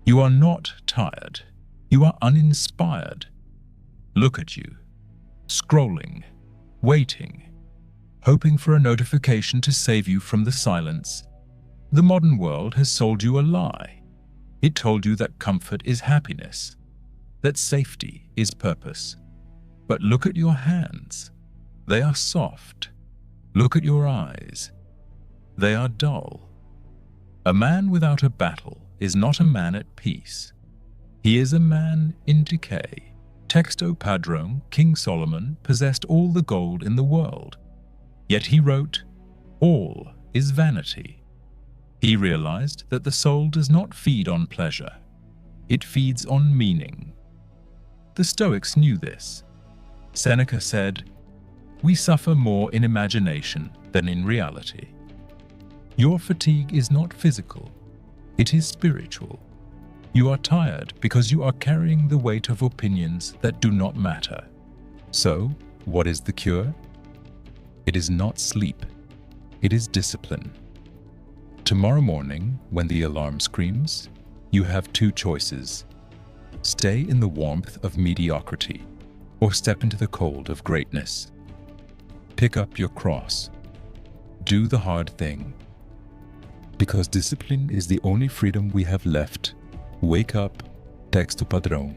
You are not tired. You are uninspired. Look at you, scrolling, waiting, hoping for a notification to save you from the silence. The modern world has sold you a lie. It told you that comfort is happiness, that safety is purpose. But look at your hands. They are soft. Look at your eyes. They are dull. A man without a battle is not a man at peace. He is a man in decay. Texto Padrone, King Solomon, possessed all the gold in the world. Yet he wrote, "All is vanity." He realized that the soul does not feed on pleasure. It feeds on meaning. The Stoics knew this. Seneca said, "We suffer more in imagination than in reality." Your fatigue is not physical. It is spiritual. You are tired because you are carrying the weight of opinions that do not matter. So, what is the cure? It is not sleep. It is discipline. Tomorrow morning, when the alarm screams, you have two choices. Stay in the warmth of mediocrity, or step into the cold of greatness. Pick up your cross. Do the hard thing. Because discipline is the only freedom we have left. Wake up, Texto Padrone.